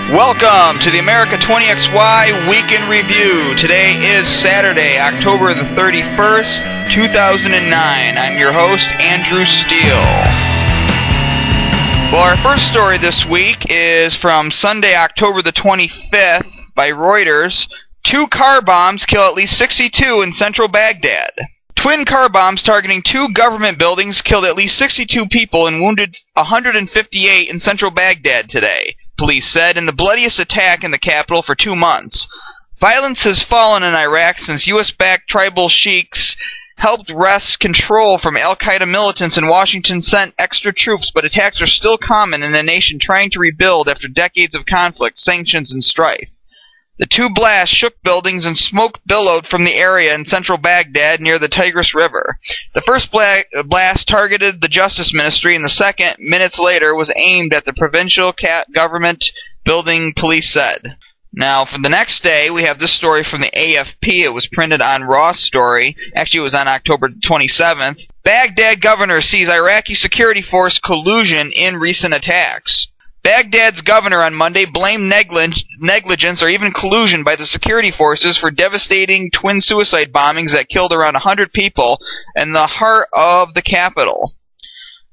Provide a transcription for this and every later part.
Welcome to the America 20XY Week in Review. Today is Saturday, October the 31st, 2009. I'm your host, Andrew Steele. Well, our first story this week is from Sunday, October the 25th by Reuters. 2 car bombs kill at least 62 in central Baghdad. Twin car bombs targeting 2 government buildings killed at least 62 people and wounded 158 in central Baghdad today, police said, in the bloodiest attack in the capital for 2 months. Violence has fallen in Iraq since U.S.-backed tribal sheiks helped wrest control from al-Qaeda militants, and Washington sent extra troops, but attacks are still common in a nation trying to rebuild after decades of conflict, sanctions, and strife. The 2 blasts shook buildings and smoke billowed from the area in central Baghdad near the Tigris River. The first blast targeted the Justice Ministry, and the second, minutes later, was aimed at the provincial government building, police said. Now, for the next day, we have this story from the AFP. It was printed on Raw's story. Actually, it was on October 27th. Baghdad governor sees Iraqi security force collusion in recent attacks. Baghdad's governor on Monday blamed negligence or even collusion by the security forces for devastating twin suicide bombings that killed around 100 people in the heart of the capital.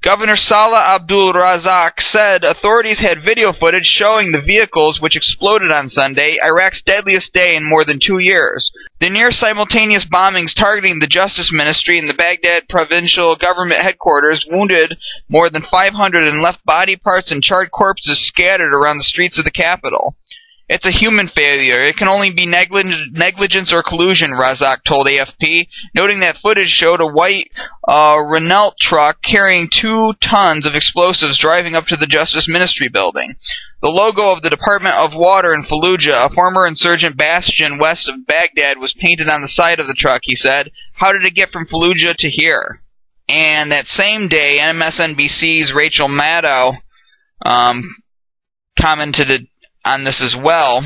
Governor Salah Abdul Razak said authorities had video footage showing the vehicles which exploded on Sunday, Iraq's deadliest day in more than 2 years. The near-simultaneous bombings targeting the Justice Ministry and the Baghdad provincial government headquarters wounded more than 500 and left body parts and charred corpses scattered around the streets of the capital. It's a human failure. It can only be negligence or collusion, Razak told AFP, noting that footage showed a white Renault truck carrying 2 tons of explosives driving up to the Justice Ministry building. The logo of the Department of Water in Fallujah, a former insurgent bastion west of Baghdad, was painted on the side of the truck, he said. How did it get from Fallujah to here? And that same day, MSNBC's Rachel Maddow commented on this as well.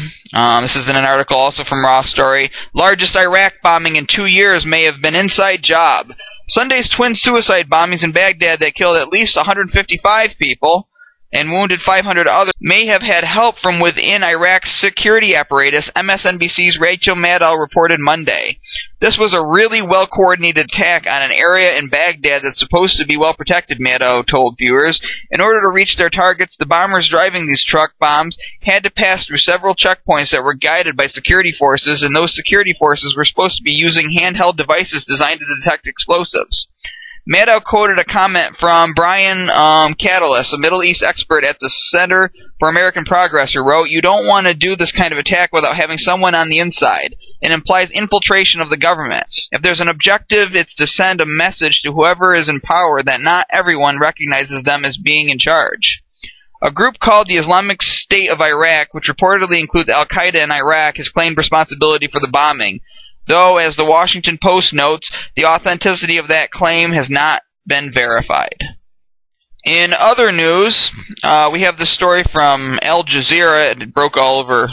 This is in an article also from Raw Story. Largest Iraq bombing in 2 years may have been inside job. Sunday's twin suicide bombings in Baghdad that killed at least 155 people and wounded 500 others may have had help from within Iraq's security apparatus, MSNBC's Rachel Maddow reported Monday. This was a really well-coordinated attack on an area in Baghdad that's supposed to be well-protected, Maddow told viewers. In order to reach their targets, the bombers driving these truck bombs had to pass through several checkpoints that were guided by security forces, and those security forces were supposed to be using handheld devices designed to detect explosives. Maddow quoted a comment from Brian Catalyst, a Middle East expert at the Center for American Progress, who wrote, "You don't want to do this kind of attack without having someone on the inside. It implies infiltration of the government. If there's an objective, it's to send a message to whoever is in power that not everyone recognizes them as being in charge." A group called the Islamic State of Iraq, which reportedly includes al-Qaeda in Iraq, has claimed responsibility for the bombing. Though, as the Washington Post notes, the authenticity of that claim has not been verified. In other news, we have this story from Al Jazeera. It broke all over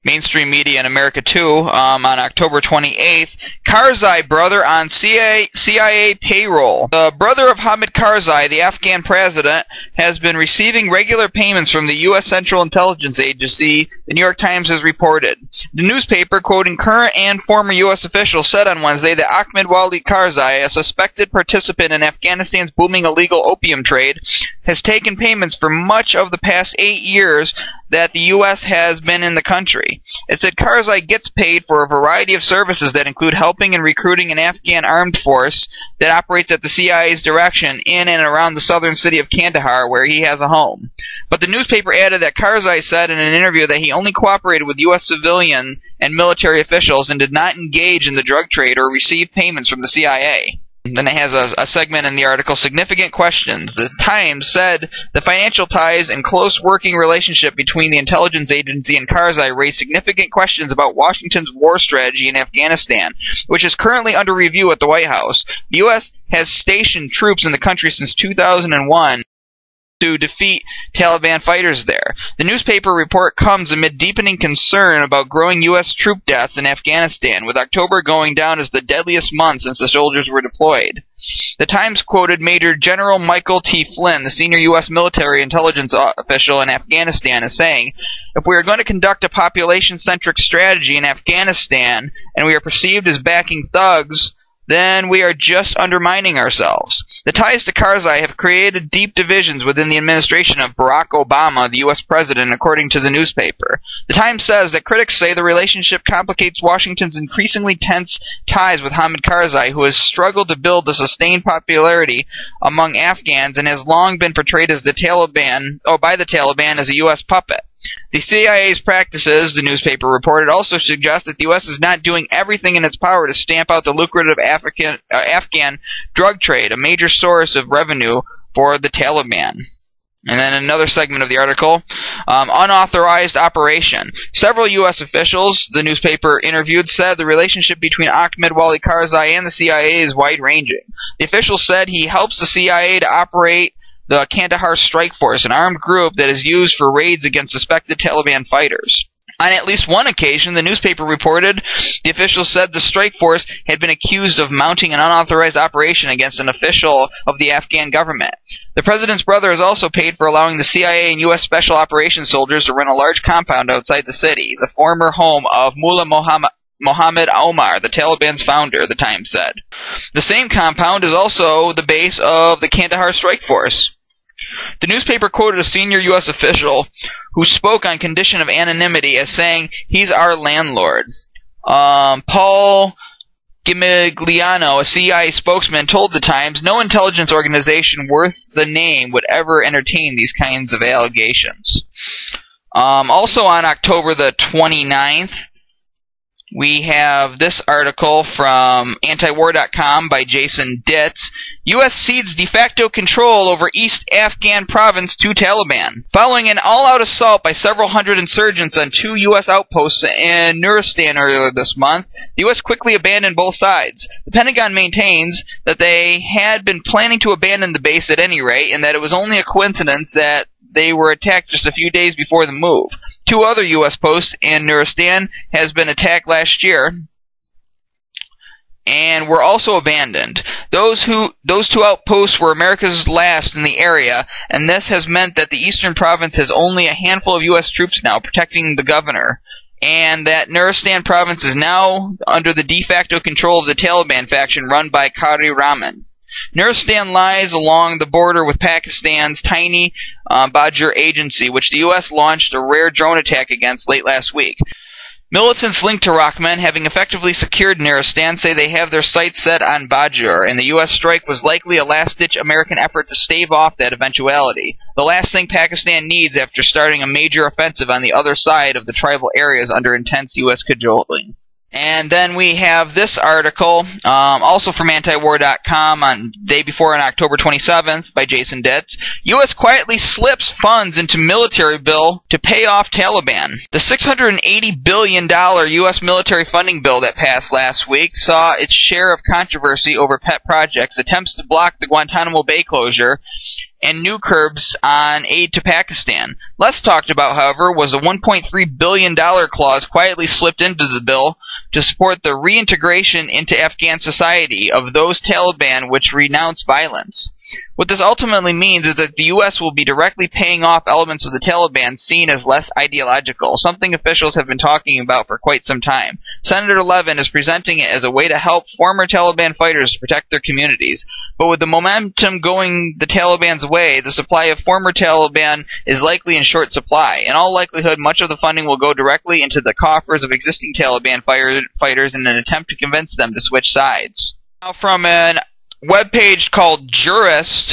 mainstream media in America too, on October 28th. Karzai brother on CIA payroll. The brother of Hamid Karzai, the Afghan president, has been receiving regular payments from the U.S. Central Intelligence Agency, the New York Times has reported. The newspaper, quoting current and former U.S. officials, said on Wednesday that Ahmed Wali Karzai, a suspected participant in Afghanistan's booming illegal opium trade, has taken payments for much of the past 8 years that the U.S. has been in the country. It said Karzai gets paid for a variety of services that include helping and recruiting an Afghan armed force that operates at the CIA's direction in and around the southern city of Kandahar, where he has a home. But the newspaper added that Karzai said in an interview that he only cooperated with U.S. civilian and military officials and did not engage in the drug trade or receive payments from the CIA. Then it has a segment in the article, Significant Questions. The Times said the financial ties and close working relationship between the intelligence agency and Karzai raised significant questions about Washington's war strategy in Afghanistan, which is currently under review at the White House. The U.S. has stationed troops in the country since 2001. to defeat Taliban fighters there. The newspaper report comes amid deepening concern about growing U.S. troop deaths in Afghanistan, with October going down as the deadliest month since the soldiers were deployed. The Times quoted Major General Michael T. Flynn, the senior U.S. military intelligence official in Afghanistan, as saying, "If we are going to conduct a population-centric strategy in Afghanistan, and we are perceived as backing thugs, then we are just undermining ourselves." The ties to Karzai have created deep divisions within the administration of Barack Obama, the U.S. president, according to the newspaper. The Times says that critics say the relationship complicates Washington's increasingly tense ties with Hamid Karzai, who has struggled to build a sustained popularity among Afghans and has long been portrayed as by the Taliban as a U.S. puppet. The CIA's practices, the newspaper reported, also suggest that the U.S. is not doing everything in its power to stamp out the lucrative Afghan drug trade, a major source of revenue for the Taliban. And then another segment of the article, unauthorized operation. Several U.S. officials the newspaper interviewed said the relationship between Ahmed Wali Karzai and the CIA is wide-ranging. The official said he helps the CIA to operate the Kandahar Strike Force, an armed group that is used for raids against suspected Taliban fighters. On at least one occasion, the newspaper reported, the official said the strike force had been accused of mounting an unauthorized operation against an official of the Afghan government. The president's brother is also paid for allowing the CIA and U.S. Special Operations soldiers to run a large compound outside the city, the former home of Mullah Mohammed Omar, the Taliban's founder, the Times said. The same compound is also the base of the Kandahar Strike Force. The newspaper quoted a senior U.S. official who spoke on condition of anonymity as saying, "He's our landlord." Paul Gimigliano, a CIA spokesman, told the Times, "No intelligence organization worth the name would ever entertain these kinds of allegations." Also on October the 29th, we have this article from antiwar.com by Jason Ditz. U.S. cedes de facto control over East Afghan province to Taliban. Following an all-out assault by several hundred insurgents on 2 U.S. outposts in Nuristan earlier this month, the U.S. quickly abandoned both sides. The Pentagon maintains that they had been planning to abandon the base at any rate, and that it was only a coincidence that they were attacked just a few days before the move. 2 other U.S. posts in Nuristan has been attacked last year and were also abandoned. Those 2 outposts were America's last in the area, and this has meant that the eastern province has only a handful of U.S. troops now protecting the governor, and that Nuristan province is now under the de facto control of the Taliban faction run by Qari Rahman. Nuristan lies along the border with Pakistan's tiny Bajur agency, which the U.S. launched a rare drone attack against late last week. Militants linked to Rahman, having effectively secured Nuristan, say they have their sights set on Bajur, and the U.S. strike was likely a last-ditch American effort to stave off that eventuality, the last thing Pakistan needs after starting a major offensive on the other side of the tribal areas under intense U.S. cajoling. And then we have this article, also from antiwar.com, on day before on October 27th by Jason Ditz. U.S. quietly slips funds into military bill to pay off Taliban. The $680 billion U.S. military funding bill that passed last week saw its share of controversy over pet projects, attempts to block the Guantanamo Bay closure, and new curbs on aid to Pakistan. Less talked about, however, was a $1.3 billion clause quietly slipped into the bill to support the reintegration into Afghan society of those Taliban which renounce violence. What this ultimately means is that the U.S. will be directly paying off elements of the Taliban seen as less ideological, something officials have been talking about for quite some time. Senator Levin is presenting it as a way to help former Taliban fighters to protect their communities. But with the momentum going the Taliban's way, the supply of former Taliban is likely in short supply. In all likelihood, much of the funding will go directly into the coffers of existing Taliban fighters in an attempt to convince them to switch sides. Now, from an webpage called Jurist,